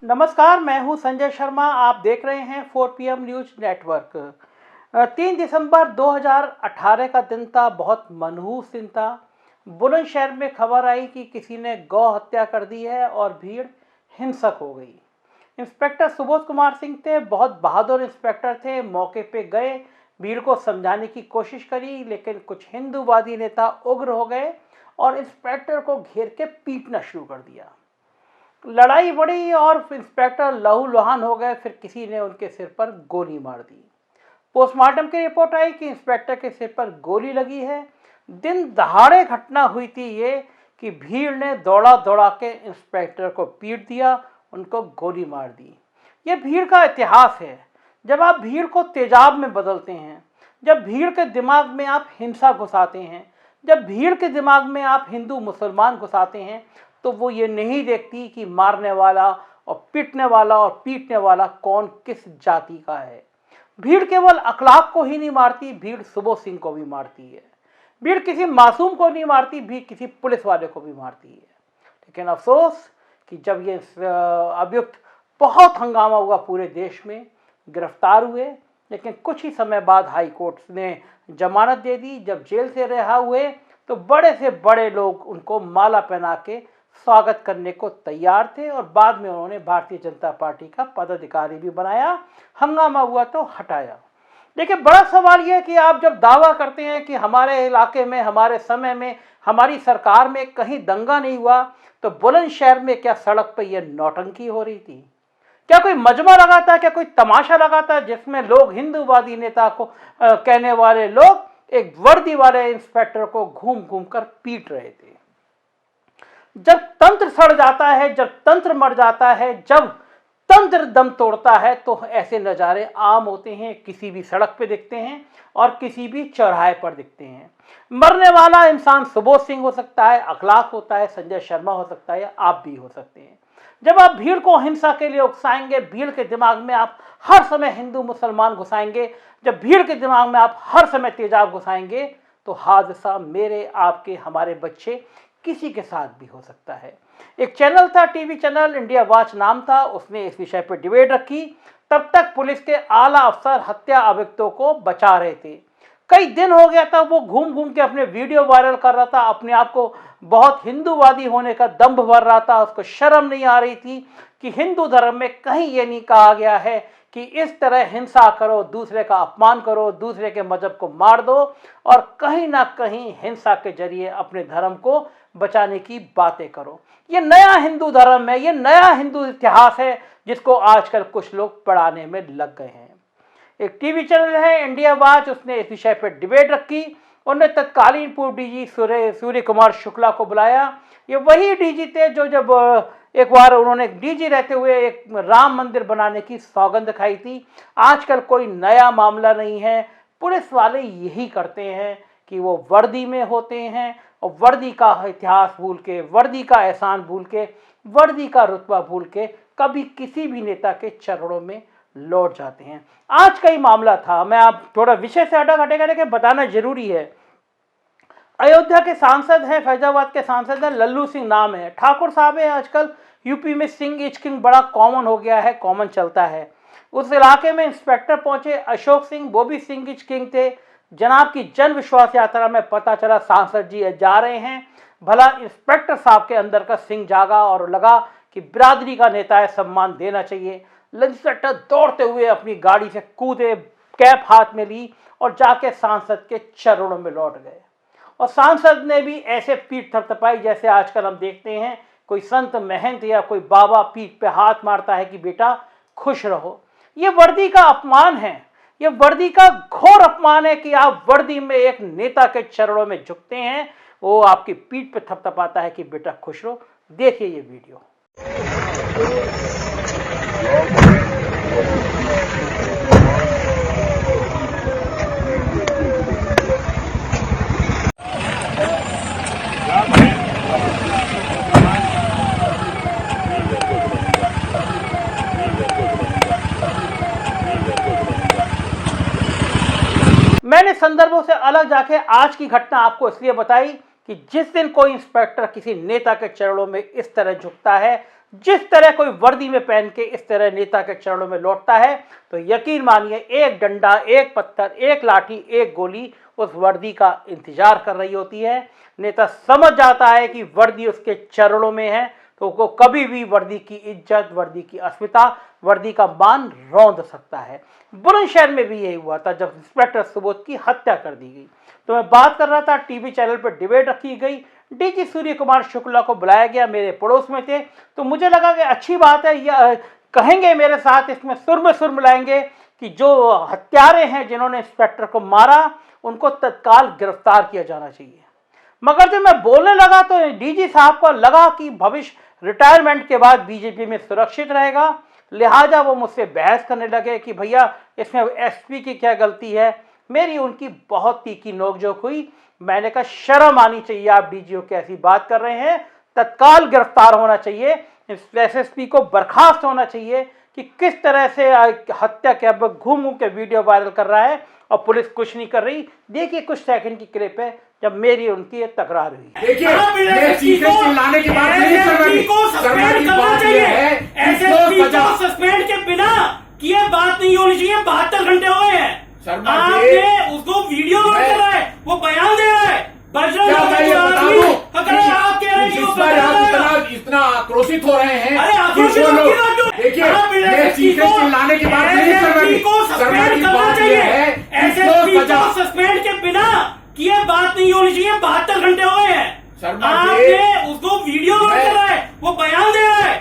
नमस्कार, मैं हूं संजय शर्मा। आप देख रहे हैं 4PM न्यूज नेटवर्क। 3 दिसंबर 2018 का दिन था, बहुत मनहूस दिन था। बुलंदशहर में खबर आई कि किसी ने गौ हत्या कर दी है और भीड़ हिंसक हो गई। इंस्पेक्टर सुबोध कुमार सिंह थे, बहुत बहादुर इंस्पेक्टर थे। मौके पे गए, भीड़ को समझाने की कोशिश करी, लेकिन कुछ हिंदूवादी नेता उग्र हो गए और इंस्पेक्टर को घेर के पीटना शुरू कर दिया। लड़ाई बढ़ी और इंस्पेक्टर लहूलुहान हो गए। फिर किसी ने उनके सिर पर गोली मार दी। पोस्टमार्टम की रिपोर्ट आई कि इंस्पेक्टर के सिर पर गोली लगी है। दिन दहाड़े घटना हुई थी ये कि भीड़ ने दौड़ा दौड़ा के इंस्पेक्टर को पीट दिया, उनको गोली मार दी। ये भीड़ का इतिहास है। जब आप भीड़ को तेजाब में बदलते हैं, जब भीड़ के दिमाग में आप हिंसा घुसाते हैं, जब भीड़ के दिमाग में आप हिंदू मुसलमान घुसाते हैं, तो वो ये नहीं देखती कि मारने वाला और पीटने वाला कौन किस जाति का है। भीड़ केवल अखलाक को ही नहीं मारती, भीड़ सुबोध सिंह को भी मारती है। भीड़ किसी मासूम को नहीं मारती, भीड़ किसी पुलिस वाले को भी मारती है। लेकिन अफसोस कि जब ये अभियुक्त, बहुत हंगामा हुआ पूरे देश में, गिरफ्तार हुए, लेकिन कुछ ही समय बाद हाई कोर्ट ने जमानत दे दी। जब जेल से रिहा हुए तो बड़े से बड़े लोग उनको माला पहना के स्वागत करने को तैयार थे और बाद में उन्होंने भारतीय जनता पार्टी का पदाधिकारी भी बनाया। हंगामा हुआ तो हटाया। देखिए, बड़ा सवाल यह है कि आप जब दावा करते हैं कि हमारे इलाके में, हमारे समय में, हमारी सरकार में कहीं दंगा नहीं हुआ, तो बुलंदशहर में क्या सड़क पर यह नौटंकी हो रही थी? क्या कोई मजमा लगा था? क्या कोई तमाशा लगा था जिसमें लोग, हिंदूवादी नेता को कहने वाले लोग, एक वर्दी वाले इंस्पेक्टर को घूम घूम कर पीट रहे थे? जब तंत्र सड़ जाता है, जब तंत्र मर जाता है, जब तंत्र दम तोड़ता है, तो ऐसे नज़ारे आम होते हैं। किसी भी सड़क पे दिखते हैं और किसी भी चौराहे पर दिखते हैं। मरने वाला इंसान सुबोध सिंह हो सकता है, अखलाक होता है, संजय शर्मा हो सकता है, आप भी हो सकते हैं। जब आप भीड़ को हिंसा के लिए उकसाएंगे, भीड़ के दिमाग में आप हर समय हिंदू मुसलमान घुसाएंगे, जब भीड़ के दिमाग में आप हर समय तेजाब घुसाएंगे, तो हादसा मेरे, आपके, हमारे बच्चे, किसी के साथ भी हो सकता है। एक चैनल था, टीवी चैनल, इंडिया वॉच नाम था, उसने इस विषय पर डिबेट रखी। तब तक पुलिस के आला अफसर हत्या अभियुक्तों को बचा रहे थे। कई दिन हो गया था, वो घूम घूम के अपने वीडियो वायरल कर रहा था, अपने आप को बहुत हिंदूवादी होने का दंभ भर रहा था। उसको शर्म नहीं आ रही थी कि हिंदू धर्म में कहीं ये नहीं कहा गया है कि इस तरह हिंसा करो, दूसरे का अपमान करो, दूसरे के मजहब को मार दो और कहीं ना कहीं हिंसा के जरिए अपने धर्म को बचाने की बातें करो। ये नया हिंदू धर्म है, ये नया हिंदू इतिहास है, जिसको आजकल कुछ लोग पढ़ाने में लग गए हैं। एक टीवी चैनल है इंडिया वॉच, उसने इस विषय पर डिबेट रखी। उन्होंने तत्कालीन पूर्व डीजी सूर्य कुमार शुक्ला को बुलाया। ये वही डीजी थे जो जब एक बार उन्होंने डीजी रहते हुए एक राम मंदिर बनाने की सौगंध खाई थी। आजकल कोई नया मामला नहीं है। पुलिस वाले यही करते हैं कि वो वर्दी में होते हैं और वर्दी का इतिहास भूल के, वर्दी का एहसान भूल के, वर्दी का रुतबा भूल के कभी किसी भी नेता के चरणों में लौट जाते हैं। आज का ही मामला था, मैं आप थोड़ा विषय से हटेगा लेकिन बताना जरूरी है। अयोध्या के सांसद हैं, फैजाबाद के सांसद हैं, लल्लू सिंह नाम है, ठाकुर साहब है। आजकल यूपी में सिंह इच किंग बड़ा कॉमन हो गया है, कॉमन चलता है। उस इलाके में इंस्पेक्टर पहुंचे, अशोक सिंह, वो भी सिंह इच किंग थे। जनाब की जन विश्वास यात्रा में पता चला सांसद जी जा रहे हैं। भला इंस्पेक्टर साहब के अंदर का सिंह जागा और लगा कि बिरादरी का नेता है, सम्मान देना चाहिए। इंस्पेक्टर दौड़ते हुए अपनी गाड़ी से कूदे, कैप हाथ में ली और जाके सांसद के चरणों में लौट गए। और सांसद ने भी ऐसे पीठ थपथपाई जैसे आजकल हम देखते हैं कोई संत महंत या कोई बाबा पीठ पे हाथ मारता है कि बेटा खुश रहो। ये वर्दी का अपमान है, ये वर्दी का घोर अपमान है कि आप वर्दी में एक नेता के चरणों में झुकते हैं, वो आपकी पीठ पे थपथपाता है कि बेटा खुश रहो। देखिए ये वीडियो। मैंने संदर्भों से अलग जाके आज की घटना आपको इसलिए बताई कि जिस दिन कोई इंस्पेक्टर किसी नेता के चरणों में इस तरह झुकता है, जिस तरह कोई वर्दी में पहन के इस तरह नेता के चरणों में लौटता है, तो यकीन मानिए एक डंडा, एक पत्थर, एक लाठी, एक गोली उस वर्दी का इंतजार कर रही होती है। नेता समझ जाता है कि वर्दी उसके चरणों में है, तो वो कभी भी वर्दी की इज्जत, वर्दी की अस्मिता, वर्दी का मान रौंद सकता है। बुलंदशहर में भी यही हुआ था जब इंस्पेक्टर सुबोध की हत्या कर दी गई। तो मैं बात कर रहा था, टीवी चैनल पर डिबेट रखी गई, डीजी सूर्य कुमार शुक्ला को बुलाया गया, मेरे पड़ोस में थे, तो मुझे लगा कि अच्छी बात है, या कहेंगे मेरे साथ इसमें सुर मिलाएंगे कि जो हत्यारे हैं जिन्होंने इंस्पेक्टर को मारा उनको तत्काल गिरफ्तार किया जाना चाहिए। मगर जब मैं बोलने लगा तो डीजी साहब को लगा कि भविष्य रिटायरमेंट के बाद बीजेपी में सुरक्षित रहेगा, लिहाजा वो मुझसे बहस करने लगे कि भैया इसमें एसपी की क्या गलती है। मेरी उनकी बहुत तीखी नोकझोंक हुई। मैंने कहा शर्म आनी चाहिए, आप डीजीओ की ऐसी बात कर रहे हैं, तत्काल गिरफ्तार होना चाहिए, एसएसपी को बर्खास्त होना चाहिए कि किस तरह से हत्या के अब घूम के वीडियो वायरल कर रहा है और पुलिस कुछ नहीं कर रही। देखिए कुछ सेकंड की क्लिप है जब मेरी उनकी तकरार हुई। देखिए ये चीजें चिल्लाने के बाद नहीं सस्पेंड के बिना किए बात नहीं होनी चाहिए। 72 घंटे हो गए हैं, आपने उसको वीडियो कर रहा है, वो बयान दे रहा है। इतना आक्रोशित हो रहे हैं। अरे आक्रोशित देखिए ये चीजें चिल्लाने के बाद सस्पेंड के बिना किए बात नहीं होनी चाहिए। 72 घंटे हो गए हैं, आपने उसको वीडियो कर रहा है, वो बयान दे रहा है।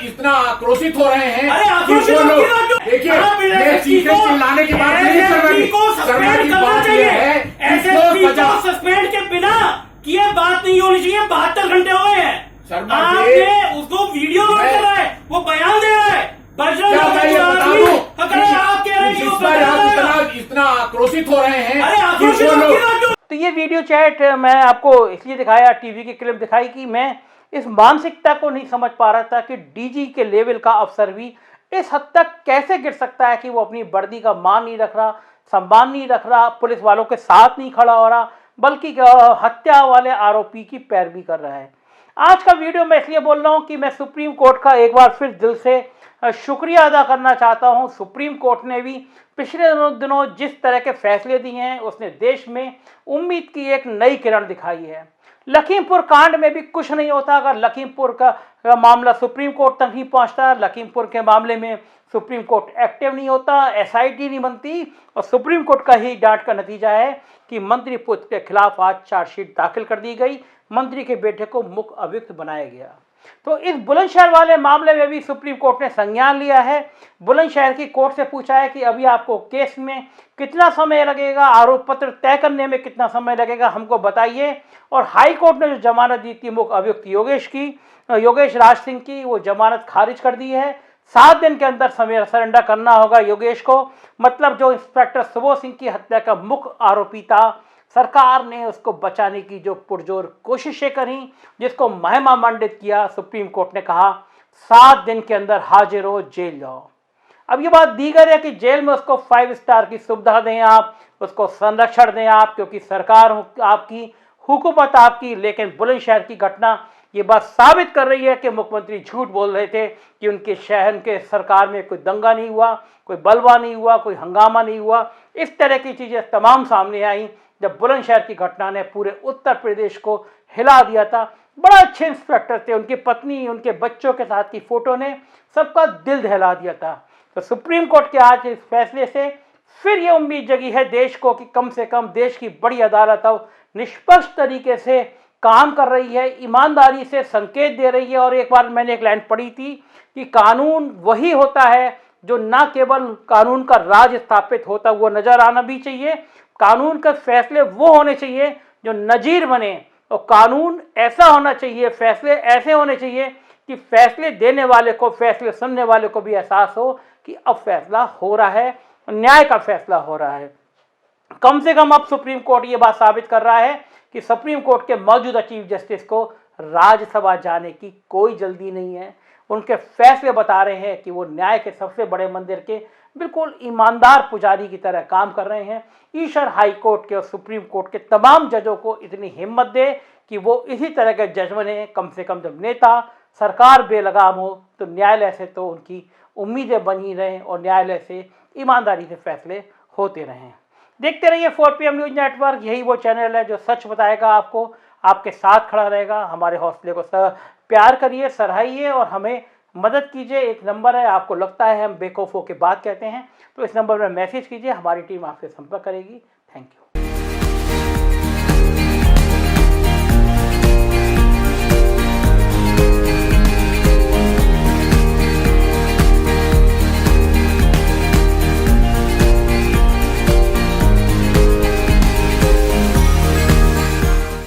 इतना आक्रोशित हो रहे हैं। अरे आक्रोशित देखिए ये चीजें चिल्लाने के बाद सस्पेंड के बिना किए बात नहीं होनी चाहिए। 72 घंटे हो गए हैं, आपने उसको वीडियो कर रहा है, वो बयान दे रहा है। इतना आक्रोशित हो रहे हैं। अरे आक्रोशित तो ये वीडियो चैट मैं आपको इसलिए दिखाया, टीवी की क्लिप दिखाई कि मैं इस मानसिकता को नहीं समझ पा रहा था कि डीजी के लेवल का अफसर भी इस हद तक कैसे गिर सकता है कि वो अपनी वर्दी का मान नहीं रख रहा, सम्मान नहीं रख रहा, पुलिस वालों के साथ नहीं खड़ा हो रहा, बल्कि हत्या वाले आरोपी की पैरवी कर रहा है। आज का वीडियो मैं इसलिए बोल रहा हूँ कि मैं सुप्रीम कोर्ट का एक बार फिर दिल से शुक्रिया अदा करना चाहता हूँ। सुप्रीम कोर्ट ने भी पिछले दिनों जिस तरह के फैसले दिए हैं उसने देश में उम्मीद की एक नई किरण दिखाई है। लखीमपुर कांड में भी कुछ नहीं होता अगर लखीमपुर का मामला सुप्रीम कोर्ट तक नहीं पहुंचता। लखीमपुर के मामले में सुप्रीम कोर्ट एक्टिव नहीं होता, एसआईटी नहीं बनती, और सुप्रीम कोर्ट का ही डांट का नतीजा है कि मंत्री पुत्र के खिलाफ आज चार्जशीट दाखिल कर दी गई, मंत्री के बेटे को मुख्य अभियुक्त बनाया गया। तो इस बुलंदशहर वाले मामले में भी सुप्रीम कोर्ट ने संज्ञान लिया है। बुलंदशहर की कोर्ट से पूछा है कि अभी आपको केस में कितना समय लगेगा, आरोप पत्र तय करने में कितना समय लगेगा, हमको बताइए। और हाई कोर्ट ने जो जमानत दी थी मुख्य अभियुक्त योगेश राज सिंह की, वो जमानत खारिज कर दी है। 7 दिन के अंदर सरेंडर करना होगा योगेश को। मतलब जो इंस्पेक्टर सुबोध सिंह की हत्या का मुख्य आरोपी था, सरकार ने उसको बचाने की जो पुरजोर कोशिशें करी, जिसको महिमा मंडित किया, सुप्रीम कोर्ट ने कहा 7 दिन के अंदर हाजिर हो, जेल जाओ। अब ये बात दीगर है कि जेल में उसको 5 स्टार की सुविधा दें आप, उसको संरक्षण दें आप, क्योंकि सरकार आपकी, हुकूमत आपकी। लेकिन बुलंदशहर की घटना ये बात साबित कर रही है कि मुख्यमंत्री झूठ बोल रहे थे कि उनके शहर के सरकार में कोई दंगा नहीं हुआ, कोई बलवा नहीं हुआ, कोई हंगामा नहीं हुआ। इस तरह की चीज़ें तमाम सामने आई जब बुलंदशहर की घटना ने पूरे उत्तर प्रदेश को हिला दिया था। बड़ा अच्छे इंस्पेक्टर थे, उनकी पत्नी, उनके बच्चों के साथ की फोटो ने सबका दिल दहला दिया था। तो सुप्रीम कोर्ट के आज इस फैसले से फिर ये उम्मीद जगी है देश को कि कम से कम देश की बड़ी अदालत अब निष्पक्ष तरीके से काम कर रही है, ईमानदारी से संकेत दे रही है। और एक बार मैंने एक लाइन पढ़ी थी कि कानून वही होता है जो ना केवल कानून का राज स्थापित होता हुआ नजर आना भी चाहिए, कानून के फैसले वो होने चाहिए जो नजीर बने, और कानून ऐसा होना चाहिए, फैसले ऐसे होने चाहिए कि फैसले देने वाले को, फैसले सुनने वाले को भी एहसास हो कि अब फैसला हो रहा है, न्याय का फैसला हो रहा है। कम से कम अब सुप्रीम कोर्ट ये बात साबित कर रहा है कि सुप्रीम कोर्ट के मौजूदा चीफ जस्टिस को राज्यसभा जाने की कोई जल्दी नहीं है। उनके फैसले बता रहे हैं कि वो न्याय के सबसे बड़े मंदिर के बिल्कुल ईमानदार पुजारी की तरह काम कर रहे हैं। ईश्वर हाई कोर्ट के और सुप्रीम कोर्ट के तमाम जजों को इतनी हिम्मत दे कि वो इसी तरह के जज बने। कम से कम जब नेता सरकार बेलगाम हो तो न्यायालय से तो उनकी उम्मीदें बनी रहें और न्यायालय से ईमानदारी से फैसले होते रहें। देखते रहिए 4PM न्यूज़ नेटवर्क। यही वो चैनल है जो सच बताएगा आपको, आपके साथ खड़ा रहेगा। हमारे हौसले को प्यार करिए, सराहिए और हमें मदद कीजिए। एक नंबर है, आपको लगता है हम बेवकूफ़ों के बात कहते हैं तो इस नंबर पर मैसेज कीजिए, हमारी टीम आपसे संपर्क करेगी। Thank you.